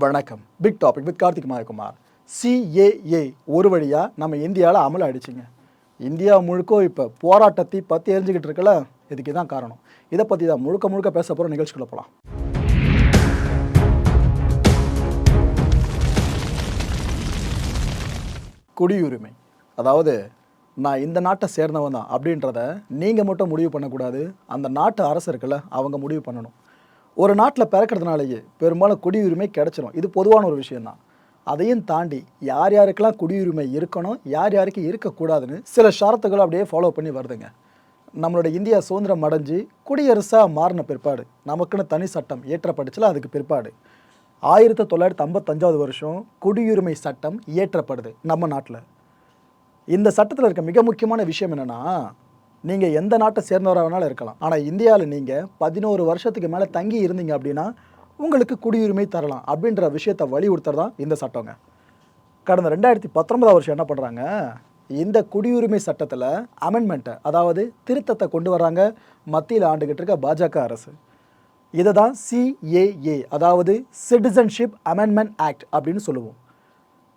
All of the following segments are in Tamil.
வணக்கம். Big topic with Karthik Mayakumar. CAA ஒரு வழியாக நம்ம இந்தியாவில் அமல் ஆயிடுச்சுங்க. இந்தியா முழுக்க இப்போ போராட்டத்தை பற்றி எரிஞ்சுக்கிட்டு இருக்கல, இதுக்கு தான் காரணம். இதை பற்றி தான் முழுக்க பேச போகிற நிகழ்ச்சிக்குள்ள போகலாம். குடியுரிமை, அதாவது நான் இந்த நாட்டை சேர்ந்தவன் தான் அப்படின்றத நீங்கள் மட்டும் முடிவு பண்ணக்கூடாது, அந்த நாட்டு அரசு இருக்குல்ல அவங்க முடிவு பண்ணணும். ஒரு நாட்டில் பிறக்கிறதுனாலேயே பெரும்பாலும் குடியுரிமை கிடைச்சிடும், இது பொதுவான ஒரு விஷயந்தான். அதையும் தாண்டி யார் யாருக்கெல்லாம் குடியுரிமை இருக்கணும், யார் யாருக்கு இருக்கக்கூடாதுன்னு சில ஷரத்துகளை அப்படியே ஃபாலோ பண்ணி வருதுங்க. நம்மளோட இந்தியா சுதந்திரம் அடைஞ்சு குடியரசாக மாறின பிற்பாடு நமக்குன்னு தனி சட்டம் இயற்றப்பட்டுச்சுல, அதுக்கு பிற்பாடு 1955 வருஷம் குடியுரிமை சட்டம் இயற்றப்படுது நம்ம நாட்டில். இந்த சட்டத்தில் இருக்க மிக முக்கியமான விஷயம் என்னென்னா, நீங்கள் எந்த நாட்டை சேர்ந்தவராக வேணாலும் இருக்கலாம், ஆனால் இந்தியாவில் நீங்கள் 11 வருஷத்துக்கு மேலே தங்கி இருந்தீங்க அப்படின்னா உங்களுக்கு குடியுரிமை தரலாம் அப்படின்ற விஷயத்தை வலியுறுத்துறது தான் இந்த சட்டங்க. கடந்த 2019 வருஷம் என்ன பண்ணுறாங்க, இந்த குடியுரிமை சட்டத்தில் அமெண்ட்மெண்ட்டை, அதாவது திருத்தத்தை கொண்டு வராங்க மத்தியில் ஆண்டுகிட்டு இருக்க பாஜக அரசு. இதை தான் CAA, அதாவது சிட்டிசன்ஷிப் அமெண்ட்மெண்ட் ஆக்ட் அப்படின்னு சொல்லுவோம்.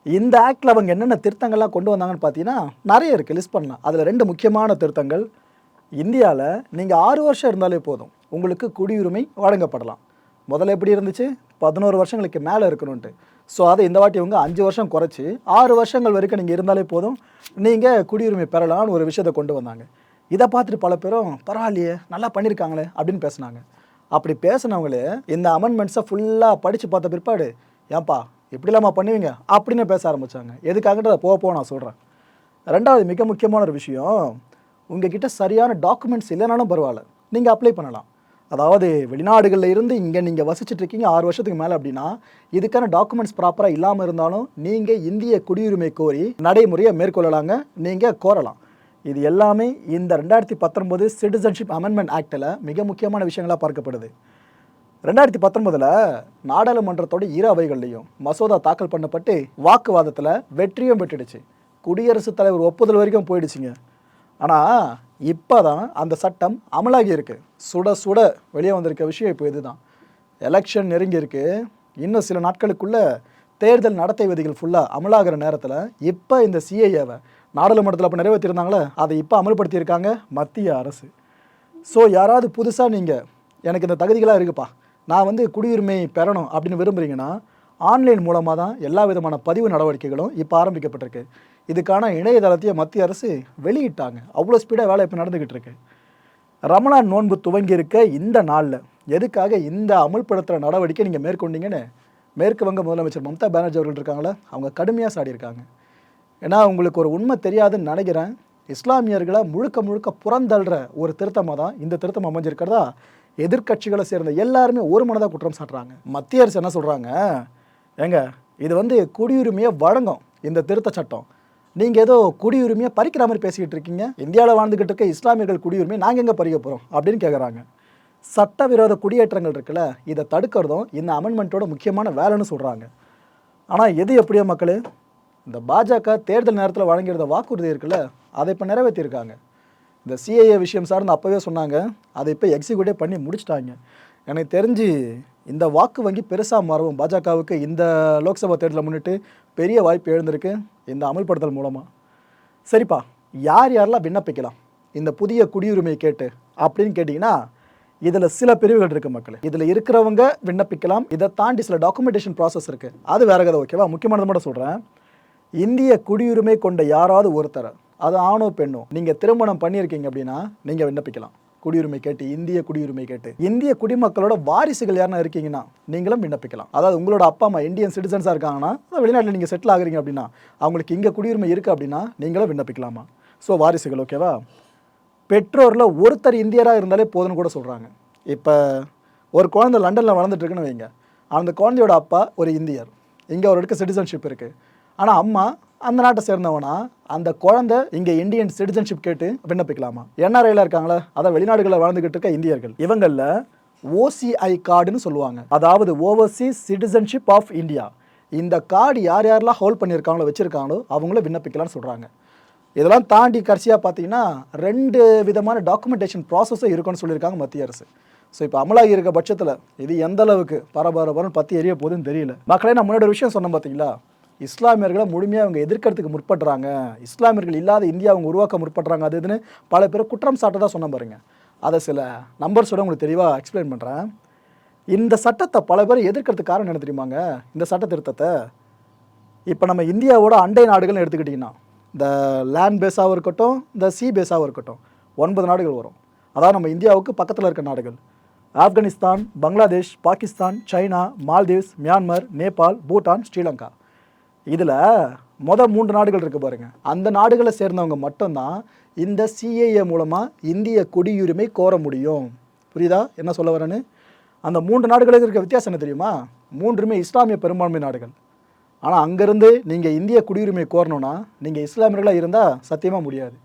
இந்த ஆக்டில் அவங்க என்னென்ன திருத்தங்கள்லாம் கொண்டு வந்தாங்கன்னு பார்த்தீங்கன்னா நிறைய இருக்குது, லிஸ்ட் பண்ணலாம். அதில் 2 முக்கியமான திருத்தங்கள். இந்தியாவில் நீங்கள் 6 வருஷம் இருந்தாலே போதும் உங்களுக்கு குடியுரிமை வழங்கப்படலாம். முதல்ல எப்படி இருந்துச்சு, 11 வருஷங்களுக்கு மேலே இருக்கணும்ன்ட்டு. ஸோ அதை இந்த வாட்டி இவங்க 5 வருஷம் குறைச்சி 6 வருஷங்கள் வரைக்கும் நீங்கள் இருந்தாலே போதும் நீங்கள் குடியுரிமை பெறலாம்னு ஒரு விஷயத்தை கொண்டு வந்தாங்க. இதை பார்த்துட்டு பல பேரும் பரவாயில்லையே நல்லா பண்ணியிருக்காங்களே அப்படின்னு பேசுனாங்க. அப்படி பேசினவங்களே இந்த அமெண்ட்மெண்ட்ஸை ஃபுல்லாக படித்து பார்த்த பிற்பாடு ஏன்பா இப்படிலாமா பண்ணுவீங்க அப்படின்னு பேச ஆரம்பித்தாங்க. எதுக்காகன்றதை போக நான் சொல்கிறேன். ரெண்டாவது மிக முக்கியமான ஒரு விஷயம், உங்ககிட்ட சரியான டாக்குமெண்ட்ஸ் இல்லைனாலும் பரவாயில்ல, நீங்கள் அப்ளை பண்ணலாம். அதாவது வெளிநாடுகளில் இருந்து இங்கே நீங்கள் வசிச்சுட்டு இருக்கீங்க 6 வருஷத்துக்கு மேலே அப்படின்னா இதுக்கான டாக்குமெண்ட்ஸ் ப்ராப்பராக இல்லாமல் இருந்தாலும் நீங்கள் இந்திய குடியுரிமை கோரி நடைமுறையை மேற்கொள்ளலாங்க, நீங்கள் கோரலாம். இது எல்லாமே இந்த 2019 சிட்டிசன்ஷிப் அமெண்ட்மெண்ட் ஆக்டில் மிக முக்கியமான விஷயங்களாக பார்க்கப்படுது. 2019 நாடாளுமன்றத்தோட 2 அவைகள்லையும் மசோதா தாக்கல் பண்ணப்பட்டு வாக்குவாதத்தில் வெற்றியும் பெற்றுடுச்சு. குடியரசுத் தலைவர் ஒப்புதல் வரைக்கும் போயிடுச்சுங்க. ஆனால் இப்போ தான் அந்த சட்டம் அமலாகி இருக்குது. சுட சுட வெளியே வந்திருக்க விஷயம் இப்போ இதுதான். எலெக்ஷன் நெருங்கி இருக்கு, இன்னும் சில நாட்களுக்குள்ள தேர்தல் நடத்தை விதிகள் ஃபுல்லாக அமலாகிற நேரத்தில் இப்போ இந்த CAAவை நாடாளுமன்றத்தில் அப்போ நிறைவேற்றிருந்தாங்களே அதை இப்போ அமல்படுத்தியிருக்காங்க மத்திய அரசு. ஸோ யாராவது புதுசாக நீங்கள் எனக்கு இந்த தகுதிகளாக இருக்குப்பா, நான் குடியுரிமை பெறணும் அப்படின்னு விரும்புகிறீங்கன்னா ஆன்லைன் மூலமாக தான் எல்லா விதமான பதிவு நடவடிக்கைகளும் இப்போ ஆரம்பிக்கப்பட்டிருக்கு. இதுக்கான இணையதளத்தையே மத்திய அரசு வெளியிட்டாங்க. அவ்வளோ ஸ்பீடாக வேலை இப்போ நடந்துக்கிட்டு இருக்கு. ரமலான் நோன்பு துவங்கி இருக்க இந்த நாளில் எதுக்காக இந்த அமுல்படுத்துகிற நடவடிக்கை நீங்கள் மேற்கொண்டீங்கன்னு மேற்கு வங்க முதலமைச்சர் மம்தா பானர்ஜி அவர்கள் இருக்காங்களே, அவங்க கடுமையாக சாடியிருக்காங்க. ஏன்னா உங்களுக்கு ஒரு உண்மை தெரியாதுன்னு நினைக்கிறேன், இஸ்லாமியர்களை முழுக்க புறந்தள்ளுற ஒரு திருத்தமாக தான் இந்த திருத்தம் அமைஞ்சிருக்கிறதா எதிர்கட்சிகளை சேர்ந்த எல்லாருமே ஒரு மனதாக குற்றம் சாட்டுறாங்க. மத்திய அரசு என்ன சொல்கிறாங்க, ஏங்க இது குடியுரிமையை வழங்கும் இந்த திருத்த சட்டம், நீங்கள் ஏதோ குடியுரிமையை பறிக்கிற மாதிரி பேசிக்கிட்டு இருக்கீங்க, இந்தியாவில் வாழ்ந்துக்கிட்டு இருக்க இஸ்லாமியர்கள் குடியுரிமை நாங்கள் எங்கே பறிக்க போகிறோம் அப்படின்னு கேட்குறாங்க. சட்டவிரோத குடியேற்றங்கள் இருக்குல்ல, இதை தடுக்கிறதும் இந்த அமெண்ட்மெண்ட்டோட முக்கியமான வேலைன்னு சொல்கிறாங்க. ஆனால் எது எப்படியோ மக்களே, இந்த பாஜக தேர்தல் நேரத்தில் வழங்கியிருந்த வாக்குறுதி இருக்குல்ல, அதை இப்போ நிறைவேற்றியிருக்காங்க. இந்த CAA விஷயம் சார்ந்து அப்போவே சொன்னாங்க, அதை இப்போ எக்ஸிக்யூட்டே பண்ணி முடிச்சிட்டாங்க. எனக்கு தெரிஞ்சு இந்த வாக்கு வங்கி பெருசாக மாறவும் பாஜகவுக்கு இந்த லோக்சபா தேர்தலை முன்னிட்டு பெரிய வாய்ப்பு எழுந்திருக்கு இந்த அமல்படுத்தல் மூலமாக. சரிப்பா, யாரெல்லாம் விண்ணப்பிக்கலாம் இந்த புதிய குடியுரிமை கேட்டு அப்படின்னு கேட்டிங்கன்னா இதில் சில பிரிவுகள் இருக்குது மக்களே. இதில் இருக்கிறவங்க விண்ணப்பிக்கலாம், இதை தாண்டி சில டாக்குமெண்டேஷன் ப்ராசஸ் இருக்குது, அது வேற கதை. ஓகேவா, முக்கியமானது மட்டும் சொல்கிறேன். இந்திய குடியுரிமை கொண்ட யாராவது ஒருத்தர், அது ஆணோ பெண்ணோ, நீங்கள் திருமணம் பண்ணியிருக்கீங்க அப்படின்னா நீங்கள் விண்ணப்பிக்கலாம் குடியுரிமை கேட்டு. இந்திய குடியுரிமை கேட்டு இந்திய குடிமக்களோட வாரிசுகள் யாருன்னா இருக்கீங்கன்னா நீங்களும் விண்ணப்பிக்கலாம். அதாவது உங்களோட அப்பா அம்மா இந்தியன் சிட்டிசன்ஸாக இருக்காங்கன்னா, வெளிநாட்டில் நீங்கள் செட்டில் ஆகுறீங்க அப்படின்னா அவங்களுக்கு இங்கே குடியுரிமை இருக்குது அப்படின்னா நீங்களும் விண்ணப்பிக்கலாமா. ஸோ வாரிசுகள், ஓகேவா. பெற்றோரில் ஒருத்தர் இந்தியராக இருந்தாலே போதுன்னு கூட சொல்கிறாங்க. இப்போ ஒரு குழந்தை லண்டனில் வளர்ந்துட்டுருக்குன்னு வைங்க, அந்த குழந்தையோட அப்பா ஒரு இந்தியர், இங்கே அவருக்கு சிட்டிசன்ஷிப் இருக்குது, ஆனால் அம்மா அந்த நாட்டை சேர்ந்தவனா அந்த குழந்தை இங்கே இந்தியன் சிட்டிசன்ஷிப் கேட்டு விண்ணப்பிக்கலாமா. NRIல இருக்காங்களா, அதாவது வெளிநாடுகளில் வாழ்ந்துகிட்டு இருக்க இந்தியர்கள், இவங்களில் OCI கார்டுன்னு சொல்லுவாங்க, அதாவது ஓவர்சீஸ் சிட்டிசன்ஷிப் ஆஃப் இந்தியா. இந்த கார்டு யாரெல்லாம் ஹோல்ட் பண்ணியிருக்காங்களோ வச்சுருக்காங்களோ அவங்கள விண்ணப்பிக்கலாம்னு சொல்கிறாங்க. இதெல்லாம் தாண்டி கடைசியாக பார்த்தீங்கன்னா 2 விதமான டாக்குமெண்டேஷன் ப்ராசஸும் இருக்குன்னு சொல்லியிருக்காங்க மத்திய அரசு. ஸோ இப்போ அமலாகி இருக்க பட்சத்தில் இது எந்த அளவுக்கு பரபரன்னு பற்றி எரிய போகுதுன்னு தெரியல. மக்களே, நான் முன்னாடி ஒரு விஷயம் சொன்னேன் பார்த்தீங்களா, இஸ்லாமியர்களை முழுமையாக அவங்க எதிர்க்கிறதுக்கு முற்படுறாங்க, இஸ்லாமியர்கள் இல்லாத இந்தியா அவங்க உருவாக்க முற்படுறாங்க, அது இதுன்னு பல பேர் குற்றம் சாட்டதாக சொன்ன பாருங்க. அதை சில நம்பர்ஸோட உங்களுக்கு தெளிவாக எக்ஸ்பிளைன் பண்ணுறேன். இந்த சட்டத்தை பல பேர் எதிர்க்கிறதுக்கு காரணம் என்ன தெரியுமாங்க? இந்த சட்ட திருத்தத்தை இப்போ நம்ம இந்தியாவோட அண்டை நாடுகள்னு எடுத்துக்கிட்டிங்கன்னா, இந்த லேண்ட் பேஸாகவும் இருக்கட்டும், இந்த சி பேஸாகவும் இருக்கட்டும், 9 நாடுகள் வரும். அதாவது நம்ம இந்தியாவுக்கு பக்கத்தில் இருக்க நாடுகள்: Afghanistan, Bangladesh, Pakistan, China, Maldives, Myanmar, Nepal, Bhutan, Sri Lanka. இதில் மொதல் 3 நாடுகள் இருக்குது பாருங்கள். அந்த நாடுகளை சேர்ந்தவங்க மட்டும்தான் இந்த சிஏஏ மூலமாக இந்திய குடியுரிமை கோர முடியும். புரியுதா என்ன சொல்ல வரேன்னு? அந்த 3 நாடுகளுக்கு இருக்க வித்தியாசம் என்ன தெரியுமா? 3மே இஸ்லாமிய பெரும்பான்மை நாடுகள். ஆனால் அங்கேருந்து நீங்கள் இந்திய குடியுரிமை கோரணுன்னா நீங்கள் இஸ்லாமியர்களாக இருந்தால் சத்தியமாக முடியாது.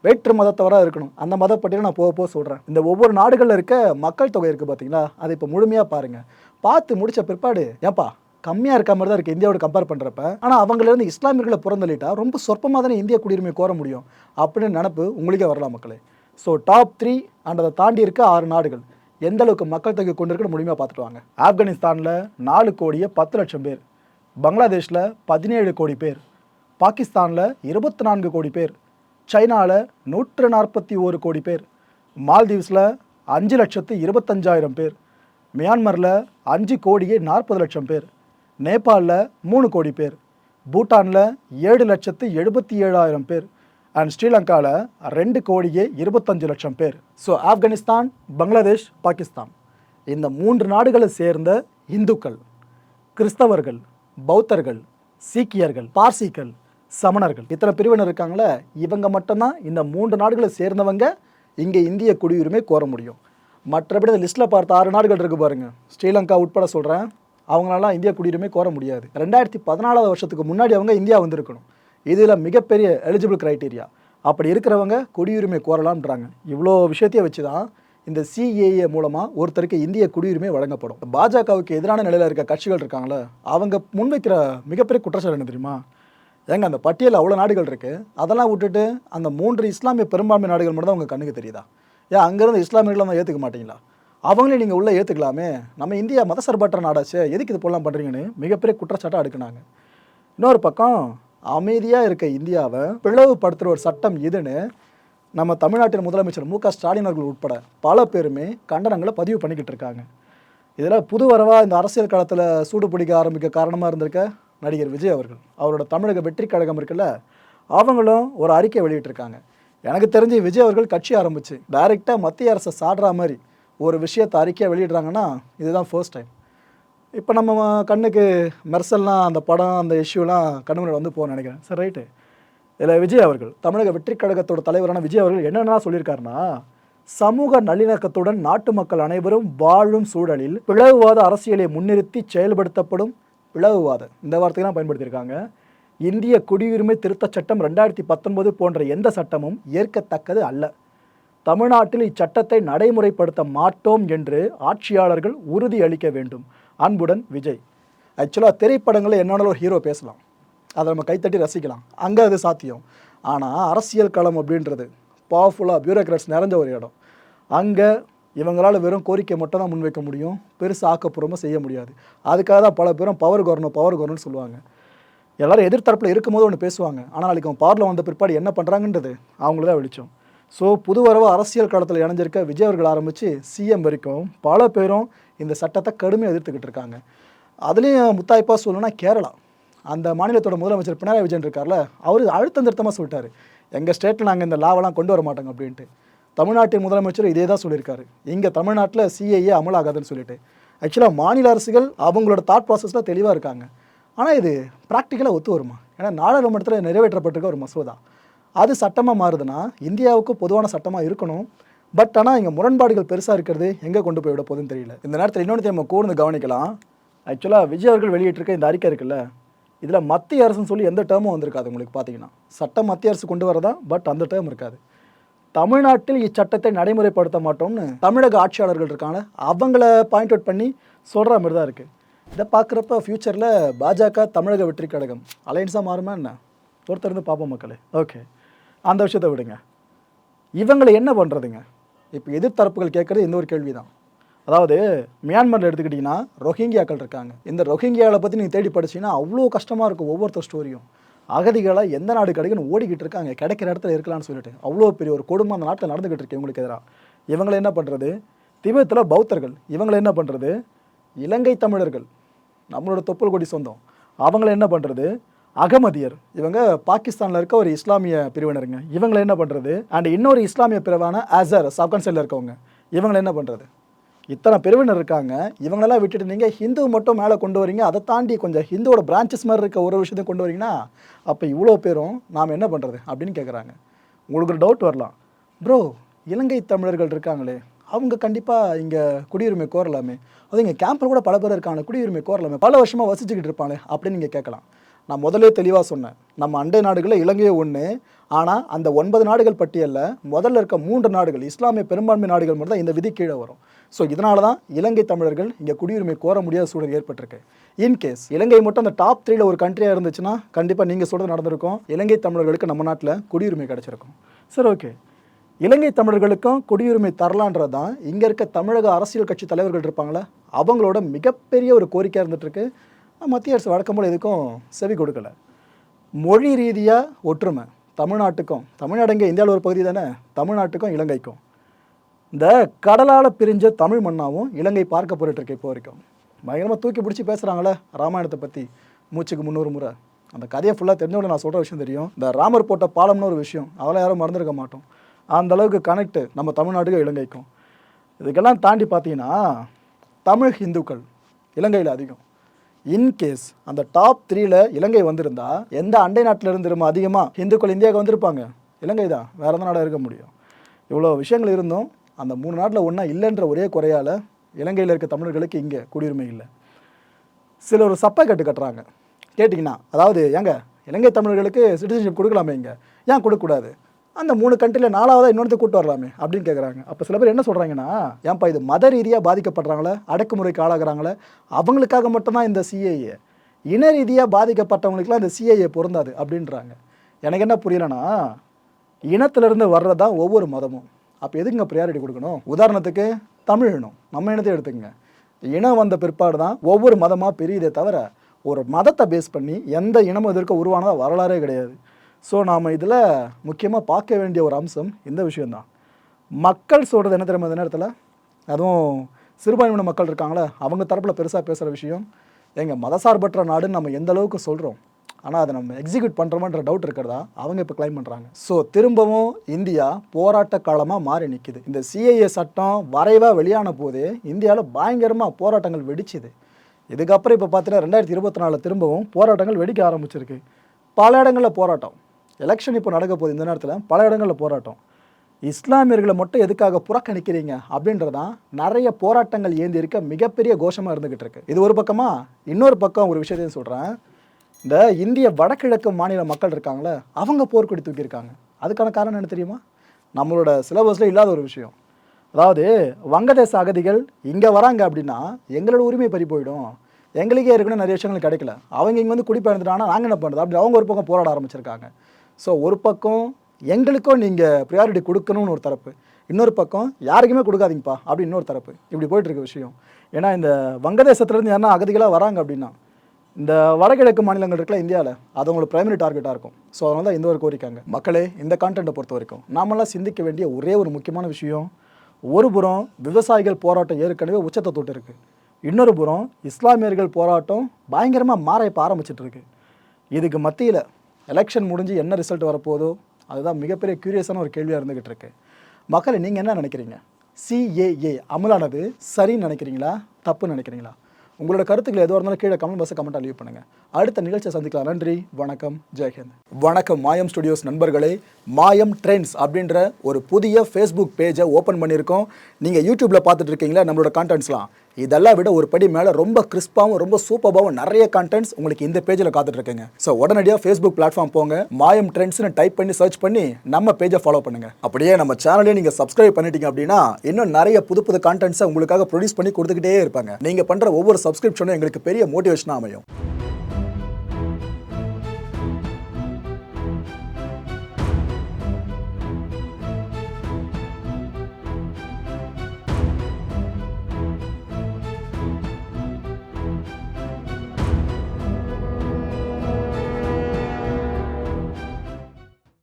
வேற்று மதத்தவராக இருக்கணும். அந்த மதப்பட்டியலை நான் போக சொல்கிறேன். இந்த ஒவ்வொரு நாடுகளில் இருக்க மக்கள் தொகை இருக்குது பார்த்தீங்களா, அதை இப்போ முழுமையாக பாருங்கள். பார்த்து முடித்த பிற்பாடு ஏன்பா கம்மியாக இருக்க மாதிரி தான் இருக்குது இந்தியாவோட கம்பேர் பண்ணுறப்ப, ஆனால் அவங்களிருந்து இஸ்லாமியர்களை புறந்தள்ளிட்டா ரொம்ப சொற்பமாக தானே இந்திய குடியுரிமை கோர முடியும் அப்படின்னு நினப்பு உங்களுக்கே வரலாம் மக்களே. ஸோ டாப் 3 அண்ட் அதை தாண்டி இருக்க 6 நாடுகள் எந்த அளவுக்கு மக்கள் தொகை கொண்டு இருக்குன்னு முழுமையாக பார்த்துட்டு வாங்க. ஆப்கானிஸ்தானில் 4,10,00,000 பேர், பங்களாதேஷில் 17 கோடி பேர், பாகிஸ்தானில் 24 கோடி பேர், சைனாவில் 141 கோடி பேர், மால்தீவ்ஸில் 5,25,000 பேர், மியான்மரில் 5,40,00,000 பேர், நேபாளில் 3 கோடி பேர், பூட்டானில் 7,77,000 பேர் அண்ட் ஸ்ரீலங்காவில் 2,25,00,000 பேர். ஸோ ஆப்கானிஸ்தான், பங்களாதேஷ், பாகிஸ்தான் இந்த 3 நாடுகளை சேர்ந்த இந்துக்கள், கிறிஸ்தவர்கள், பௌத்தர்கள், சீக்கியர்கள், பார்சிகள், சமணர்கள், இத்தனை பிரிவினர் இருக்காங்களே, இவங்க மட்டும்தான் இந்த 3 நாடுகளை சேர்ந்தவங்க இங்கே இந்திய குடியுரிமை கோர முடியும். மற்றபடி இந்த லிஸ்ட்டில் பார்த்த 6 நாடுகள் இருக்குது பாருங்கள், ஸ்ரீலங்கா உட்பட சொல்கிறேன், அவங்களாலாம் இந்திய குடியுரிமை கோர முடியாது. 2014 வருஷத்துக்கு முன்னாடி அவங்க இந்தியா வந்திருக்கணும். இதில் மிகப்பெரிய எலிஜிபிள் க்ரைட்டீரியா. அப்படி இருக்கிறவங்க குடியுரிமை கோரலாம்ன்றாங்க. இவ்வளோ விஷயத்தையே வச்சு தான் இந்த சிஏஏ மூலமாக ஒருத்தருக்கு இந்திய குடியுரிமை வழங்கப்படும். பாஜகவுக்கு எதிரான நிலையில் இருக்க கட்சிகள் இருக்காங்களே, அவங்க முன்வைக்கிற மிகப்பெரிய குற்றச்சாட்டு என்ன தெரியுமா? ஏங்க அந்த பட்டியலில் அவ்வளோ நாடுகள் இருக்குது, அதெல்லாம் விட்டுட்டு அந்த 3 இஸ்லாமிய பெரும்பான்மை நாடுகள் மட்டும் தான் உங்கள் கண்ணுக்கு தெரியுதா? ஏன் அங்கேருந்து இஸ்லாமியர்கள் தான் ஏற்றுக்க மாட்டீங்களா? அவங்களே நீங்கள் உள்ளே ஏற்றுக்கலாமே, நம்ம இந்தியா மதசார்பற்ற நாடாச்சு, எதுக்கு இது போலாம் பண்ணுறீங்கன்னு மிகப்பெரிய குற்றச்சாட்டாக அடுக்குனாங்க. இன்னொரு பக்கம் அமைதியாக இருக்க இந்தியாவை பிளவுபடுத்துகிற ஒரு சட்டம் இதுன்னு நம்ம தமிழ்நாட்டின் முதலமைச்சர் மு க ஸ்டாலின் அவர்கள் உட்பட பல பேருமே கண்டனங்களை பதிவு பண்ணிக்கிட்டு இருக்காங்க. இதில் புது வரவாக இந்த அரசியல் காலத்தில் சூடு பிடிக்க ஆரம்பிக்க காரணமாக இருந்திருக்க நடிகர் விஜய் அவர்கள், அவரோட தமிழக வெற்றி கழகம் இருக்குல்ல, அவங்களும் ஒரு அறிக்கை வெளியிட்டிருக்காங்க. எனக்கு தெரிஞ்சு விஜய் அவர்கள் கட்சி ஆரம்பித்து டைரெக்டாக மத்திய அரசை சாடுற மாதிரி ஒரு விஷயத்தை அறிக்கையை வெளியிடுறாங்கன்னா இதுதான் ஃபர்ஸ்ட் டைம். இப்போ நம்ம கண்ணுக்கு மெர்சல்லாம் அந்த படம் அந்த இஷ்யூலாம் கண்ணு முன்னாடி வந்து போக நினைக்கிறேன். சரி, ரைட்டு. இதில் விஜய் அவர்கள், தமிழக வெற்றி கழகத்தோட தலைவரான விஜய் அவர்கள் என்னென்னா சொல்லியிருக்காருன்னா, சமூக நல்லிணக்கத்துடன் நாட்டு மக்கள் அனைவரும் வாழும் சூழலில் பிளவுவாத அரசியலை முன்னிறுத்தி செயல்படுத்தப்படும் பிளவுவாத, இந்த வார்த்தையெல்லாம் பயன்படுத்தியிருக்காங்க, இந்திய குடியுரிமை திருத்தச் சட்டம் 2019 போன்ற எந்த சட்டமும் ஏற்கத்தக்கது அல்ல. தமிழ்நாட்டில் இச்சட்டத்தை நடைமுறைப்படுத்த மாட்டோம் என்று ஆட்சியாளர்கள் உறுதி அளிக்க வேண்டும். அன்புடன் விஜய். ஆக்சுவலாக திரைப்படங்களில் என்னோட ஒரு ஹீரோ பேசலாம், அதை நம்ம கைத்தட்டி ரசிக்கலாம், அங்கே அது சாத்தியம். ஆனால் அரசியல் களம் அப்படின்றது பவர்ஃபுல்லாக பியூரோக்ராட்ஸ் நிறைஞ்ச ஒரு இடம். அங்கே இவங்களால் வெறும் கோரிக்கை மட்டும் தான் முன்வைக்க முடியும், பெருசாக ஆக்கப்பூர்வமாக செய்ய முடியாது. அதுக்காக தான் பல பேரும் பவர் கவர்னர்னு சொல்லுவாங்க. எல்லோரும் எதிர்த்தரப்பில் இருக்கும்போது ஒன்று பேசுவாங்க, ஆனால் நாளைக்கு அவங்க பவரில் வந்த பிற்பாடு என்ன பண்ணுறாங்கன்றது அவங்கள தான் வெளிச்சம். ஸோ புது வரவு அரசியல் காலத்தில் இணைஞ்சிருக்க விஜய் அவர்கள் ஆரம்பித்து சிஎம் வரைக்கும் பல பேரும் இந்த சட்டத்தை கடுமையாக எதிர்த்துக்கிட்டு இருக்காங்க. அதுலேயும் முத்தாய்ப்பாக சொல்லணும்னா கேரளா, அந்த மாநிலத்தோட முதலமைச்சர் பினராயி விஜயன் இருக்கார்ல, அவர் அழுத்தம் திருத்தமாக சொல்லிட்டாரு, எங்கள் ஸ்டேட்டில் நாங்கள் இந்த லாவெல்லாம் கொண்டு வர மாட்டோங்க அப்படின்ட்டு. தமிழ்நாட்டின் முதலமைச்சர் இதே தான் சொல்லியிருக்காரு, இங்கே தமிழ்நாட்டில் சிஏஏ அமலாகாதுன்னு சொல்லிட்டு. ஆக்சுவலாக மாநில அரசுகள் அவங்களோட தாட் ப்ராசஸில் தெளிவாக இருக்காங்க. ஆனால் இது ப்ராக்டிக்கலாக ஒத்து வருமா? ஏன்னா நாடாளுமன்றத்தில் நிறைவேற்றப்பட்டிருக்க ஒரு மசோதா, அது சட்டமாக மாறுதுன்னா இந்தியாவுக்கு பொதுவான சட்டமாக இருக்கணும். பட் ஆனால் இங்கே முரண்பாடுகள் பெருசாக இருக்கிறது எங்கே கொண்டு போய் விட போகுதுன்னு தெரியல. இந்த நேரத்தில் இன்னொன்று நம்ம கூர்ந்து கவனிக்கலாம். ஆக்சுவலாக விஜய் அவர்கள் வெளியிட்டிருக்க இந்த அறிக்கை இருக்குல்ல, இதில் மத்திய அரசுன்னு சொல்லி எந்த டேர்மும் வந்திருக்காது. உங்களுக்கு பார்த்தீங்கன்னா சட்டம் மத்திய அரசு கொண்டு வரதா, பட் அந்த டேர்ம் இருக்காது. தமிழ்நாட்டில் இச்சட்டத்தை நடைமுறைப்படுத்த மாட்டோம்னு தமிழக ஆட்சியாளர்கள் இருக்காங்க, அவங்கள பாயிண்ட் அவுட் பண்ணி சொல்கிற மாதிரி தான் இருக்குது. இதை பார்க்குறப்ப ஃப்யூச்சரில் பாஜக தமிழக வெற்றி கழகம் அலைன்ஸாக மாறுமா என்ன? பொறுத்திருந்து பார்ப்போம் மக்களே. ஓகே, அந்த விஷயத்தை விடுங்க. இவங்களை என்ன பண்ணுறதுங்க? இப்போ எதிர்த்தரப்புகள் கேட்குறது இந்த ஒரு கேள்வி தான். அதாவது மியான்மரில் எடுத்துக்கிட்டிங்கன்னா ரொஹிங்கியாக்கள் இருக்காங்க. இந்த ரொஹிங்கியாவை பற்றி நீங்கள் தேடி படிச்சிங்கன்னா அவ்வளோ கஷ்டமாக இருக்கும் ஒவ்வொருத்தர் ஸ்டோரியும். அகதிகளாக எந்த நாடு கிடைக்குன்னு ஓடிக்கிட்டு இருக்காங்க, கிடைக்கிற இடத்துல இருக்கலாம்னு சொல்லிட்டு. அவ்வளோ பெரிய ஒரு கொடுமை அந்த நாட்டில் நடந்துக்கிட்டு இருக்கு இவங்களுக்கு எதிராக. இவங்களை என்ன பண்ணுறது? திபெத்தில் பௌத்தர்கள். இவங்களை என்ன பண்ணுறது? இலங்கை தமிழர்கள், நம்மளோட தொப்புள் கொடி சொந்தம். அவங்கள என்ன பண்ணுறது? அகமதியர், இவங்க பாகிஸ்தானில் இருக்க ஒரு இஸ்லாமிய பிரிவினருங்க. இவங்களை என்ன பண்ணுறது? அண்ட் இன்னொரு இஸ்லாமிய பிரிவான அசர்ஸ் ஆப்கானிஸ்தானில் இருக்கவங்க. இவங்களை என்ன பண்ணுறது? இத்தனை பிரிவினர் இருக்காங்க. இவங்களெல்லாம் விட்டுட்டு நீங்கள் ஹிந்து மட்டும் மேலே கொண்டு வரீங்க. அதை தாண்டி கொஞ்சம் ஹிந்துவோட பிரான்ச்சஸ் மாதிரி இருக்க ஒரு விஷயத்தையும் கொண்டு வரீங்கன்னா அப்போ இவ்வளோ பேரும் நாம் என்ன பண்ணுறது அப்படின்னு கேட்குறாங்க. உங்களுக்கு ஒரு டவுட் வரலாம், ப்ரோ இலங்கை தமிழர்கள் இருக்காங்களே அவங்க கண்டிப்பாக இங்கே குடியுரிமை கோரலாமே, அது இங்கே கேம்பில் கூட பல பேர் இருக்காங்க, குடியுரிமை கோரலாமே, பல வருஷமாக வசிச்சுக்கிட்டு இருப்பாங்களே அப்படின்னு நீங்கள் கேட்கலாம். நான் முதலே தெளிவாக சொன்னேன், நம்ம அண்டை நாடுகளில் இலங்கையே ஒன்று. ஆனால் அந்த 9 நாடுகள் பட்டியலில் முதல்ல இருக்க 3 நாடுகள் இஸ்லாமிய பெரும்பான்மை நாடுகள் மட்டும் தான் இந்த விதி கீழே வரும். ஸோ இதனால தான் இலங்கை தமிழர்கள் இங்கே குடியுரிமை கோர முடியாத சூழல் ஏற்பட்டிருக்கு. இன்கேஸ் இலங்கை மட்டும் அந்த டாப் 3ல ஒரு கண்ட்ரியாக இருந்துச்சுன்னா கண்டிப்பாக நீங்கள் சொல்கிறது நடந்திருக்கும், இலங்கை தமிழர்களுக்கு நம்ம நாட்டில் குடியுரிமை கிடச்சிருக்கும். சரி, ஓகே, இலங்கை தமிழர்களுக்கும் குடியுரிமை தரலான்றது தான் இங்கே இருக்க தமிழக அரசியல் கட்சி தலைவர்கள் இருப்பாங்களே அவங்களோட மிகப்பெரிய ஒரு கோரிக்கையாக இருந்துகிட்ருக்கு. மத்திய அரசு வழக்கம் போல் எதுக்கும் செவி கொடுக்கலை. மொழி ரீதியாக ஒற்றுமை தமிழ்நாட்டுக்கும், தமிழ்நாடு இங்கே இந்தியாவில் ஒரு பகுதி தானே, தமிழ்நாட்டுக்கும் இலங்கைக்கும் இந்த கடலால் பிரிஞ்ச தமிழ் மண்ணாவும் இலங்கை பார்க்க போயிட்டுருக்கு. இப்போ வரைக்கும் பயங்கரமாக தூக்கி பிடிச்சி பேசுகிறாங்களே ராமாயணத்தை பற்றி மூச்சுக்கு 300 முறை. அந்த கதையை ஃபுல்லாக தெரிஞ்சவங்க நான் சொல்கிற விஷயம் தெரியும். இந்த ராமர் போட்ட பாலம்னு ஒரு விஷயம் அதெல்லாம் யாரும் மறந்துருக்க மாட்டோம். அந்த அளவுக்கு கனெக்ட் நம்ம தமிழ்நாட்டுக்கும் இலங்கைக்கும். இதுக்கெல்லாம் தாண்டி பார்த்தீங்கன்னா தமிழ் ஹிந்துக்கள் இலங்கையில் அதிகம். இன்கேஸ் அந்த டாப் 3ல இலங்கை வந்திருந்தா எந்த அண்டை நாட்டில் இருந்து அதிகமாக ஹிந்துக்கள் இந்தியாவுக்கு வந்திருப்பாங்க? இலங்கை தான், வேறு எந்த நாடாக இருக்க முடியும்? இவ்வளோ விஷயங்கள் இருந்தும் அந்த 3 நாட்டில் ஒன்றா இல்லைன்ற ஒரே குறையால் இலங்கையில் இருக்க தமிழர்களுக்கு இங்கே குடியுரிமை இல்லை. சில ஒரு சப்பை கட்டுறாங்க கேட்டிங்கன்னா, அதாவது ஏங்க இலங்கை தமிழர்களுக்கு சிட்டிசன்ஷிப் கொடுக்கலாமே, இங்கே ஏன் கொடுக்கக்கூடாது? அந்த 3 கண்ட்ரியில் 4வதாக இன்னொன்று கூட்டு வரலாமே அப்படின்னு கேட்குறாங்க. அப்போ சில பேர் என்ன சொல்கிறாங்கன்னா, ஏன்ப்பா இது மத ரீதியாக பாதிக்கப்படுறாங்களே, அடக்குமுறைக்கு ஆளாகிறாங்களே, அவங்களுக்காக மட்டும்தான் இந்த சிஏஏ, இன ரீதியாக பாதிக்கப்பட்டவங்களுக்குலாம் இந்த சிஏஏ பொருந்தாது அப்படின்றாங்க. எனக்கு என்ன புரியலன்னா, இனத்திலிருந்து வர்றதா ஒவ்வொரு மதமும், அப்போ எதுக்குங்க ப்ரியாரிட்டி கொடுக்கணும்? உதாரணத்துக்கு தமிழ் இனம், நம்ம இனத்தை எடுத்துக்கங்க. இனம் வந்த பிற்பாடு தான் ஒவ்வொரு மதமாக பிரியுதே தவிர ஒரு மதத்தை பேஸ் பண்ணி எந்த இனமும் இதற்கு உருவானதாக வரலாறே கிடையாது. ஸோ நாம் இதில் முக்கியமாக பார்க்க வேண்டிய ஒரு அம்சம் இந்த விஷயந்தான். மக்கள் சொல்கிறது என்ன தெரியுமா இந்த நேரத்தில், அதுவும் சிறுபான்மையின மக்கள் இருக்காங்களே அவங்க தரப்பில் பெருசாக பேசுகிற விஷயம், எங்கள் மதசார்பற்ற நாடுன்னு நம்ம எந்த அளவுக்கு சொல்கிறோம், ஆனால் அதை நம்ம எக்ஸிக்யூட் பண்ணுறோமான்ற டவுட் இருக்கிறதா அவங்க இப்போ கிளைம் பண்ணுறாங்க. ஸோ திரும்பவும் இந்தியா போராட்ட காலமாக மாறி நிற்கிது. இந்த சிஏஏ சட்டம் வரைவாக வெளியான போதே இந்தியாவில் பயங்கரமாக போராட்டங்கள் வெடிச்சுது. இதுக்கப்புறம் இப்போ பார்த்தீங்கன்னா 2024 திரும்பவும் போராட்டங்கள் வெடிக்க ஆரம்பிச்சிருக்கு. பல இடங்களில் போராட்டம். எலெக்ஷன் இப்போ நடக்க போகுது, இந்த நேரத்தில் பல இடங்களில் போராட்டம். இஸ்லாமியர்களை மட்டும் எதுக்காக புறக்கணிக்கிறீங்க அப்படின்றதான் நிறைய போராட்டங்கள் ஏந்தி இருக்க மிகப்பெரிய கோஷமாக இருந்துக்கிட்டு இருக்கு. இது ஒரு பக்கமாக, இன்னொரு பக்கம் ஒரு விஷயத்தையும் சொல்கிறேன். இந்த இந்திய வடகிழக்கு மாநில மக்கள் இருக்காங்களே அவங்க போர்க்கொடி தூக்கியிருக்காங்க. அதுக்கான காரணம் என்ன தெரியுமா? நம்மளோட சிலபஸில் இல்லாத ஒரு விஷயம். அதாவது வங்கதேச அகதிகள் இங்கே வராங்க அப்படின்னா எங்களோட உரிமை பறி போயிடும், எங்களுக்கே இருக்குன்னு நிறைய விஷயங்கள் கிடைக்கல, அவங்க இங்கே வந்து குடிபெயர்ந்துட்டாங்கன்னா நாங்கள் என்ன பண்ணுறது அப்படி அவங்க ஒரு பக்கம் போராட ஆரம்பிச்சிருக்காங்க. ஸோ ஒரு பக்கம் எங்களுக்கும் நீங்கள் ப்ரியாரிட்டி கொடுக்கணும்னு ஒரு தரப்பு, இன்னொரு பக்கம் யாருக்குமே கொடுக்காதீங்கப்பா அப்படி இன்னொரு தரப்பு, இப்படி போயிட்டுருக்க விஷயம். ஏன்னா இந்த வங்கதேசத்துலேருந்து யாருன்னா அகதிகளாக வராங்க அப்படின்னா இந்த வடகிழக்கு மாநிலங்கள் இருக்குல்ல இந்தியாவில், அது அவங்களோட பிரைமரி டார்கெட்டாக இருக்கும். ஸோ அதனால தான் இந்த ஒரு கோரிக்காங்க. மக்களே, இந்த கான்டென்ட்டை பொறுத்த வரைக்கும் நாமெல்லாம் சிந்திக்க வேண்டிய ஒரே ஒரு முக்கியமான விஷயம், ஒரு புறம் விவசாயிகள் போராட்டம் ஏற்கனவே உச்சத்தை தொட்டு இருக்குது, இன்னொரு புறம் இஸ்லாமியர்கள் போராட்டம் பயங்கரமாக மாற இப்போ ஆரம்பிச்சிட்டு இருக்கு. இதுக்கு மத்தியில் எலெக்ஷன் முடிஞ்சு என்ன ரிசல்ட் வரப்போதோ அதுதான் மிகப்பெரிய க்யூரியஸான ஒரு கேள்வியாக இருந்துக்கிட்டு இருக்கு. மக்களே, நீங்கள் என்ன நினைக்கிறீங்க? சிஏஏ அமலானது சரின்னு நினைக்கிறீங்களா, தப்புன்னு நினைக்கிறீங்களா? உங்களோட கருத்துக்கள் எதுவாக இருந்தாலும் கீழே கமெண்ட் பாக்ஸை கமெண்ட்டாக லீவ் பண்ணுங்கள். அடுத்த நிகழ்ச்சியை சந்திக்கலாம். நன்றி, வணக்கம், ஜெய்ஹிந்த். வணக்கம் மாயம் ஸ்டுடியோஸ் நண்பர்களே. மாயம் ட்ரெண்ட்ஸ் அப்படின்ற ஒரு புதிய ஃபேஸ்புக் பேஜை ஓப்பன் பண்ணியிருக்கோம். நீங்கள் யூடியூப்பில் பார்த்துட்டு இருக்கீங்களா நம்மளோட கான்டென்ட்ஸ்லாம், இதெல்லாம் விட ஒரு படி மேலே ரொம்ப கிறிஸ்பாகவும் ரொம்ப சூப்பராகவும் நிறைய கான்டென்ட்ஸ் உங்களுக்கு இந்த பேஜில் காத்துட்ருக்கேங்க. ஸோ உடனடியாக ஃபேஸ்புக் பிளாட்ஃபார்ம் போங்க, மாயம் ட்ரெண்ட்ஸ்னு டைப் பண்ணி சர்ச் பண்ணி நம்ம பேஜை ஃபாலோ பண்ணுங்கள். அப்படியே நம்ம சேனலையும் நீங்கள் சப்ஸ்கிரைப் பண்ணிட்டீங்க அப்படின்னா இன்னும் நிறைய புது புது கான்டென்ட்ஸை உங்களுக்காக ப்ரொடியூஸ் பண்ணி கொடுத்துக்கிட்டே இருப்பாங்க. நீங்கள் பண்ணுற ஒவ்வொரு சப்ஸ்கிரிப்ஷனும் எங்களுக்கு பெரிய மோட்டிவேஷனாக அமையும்.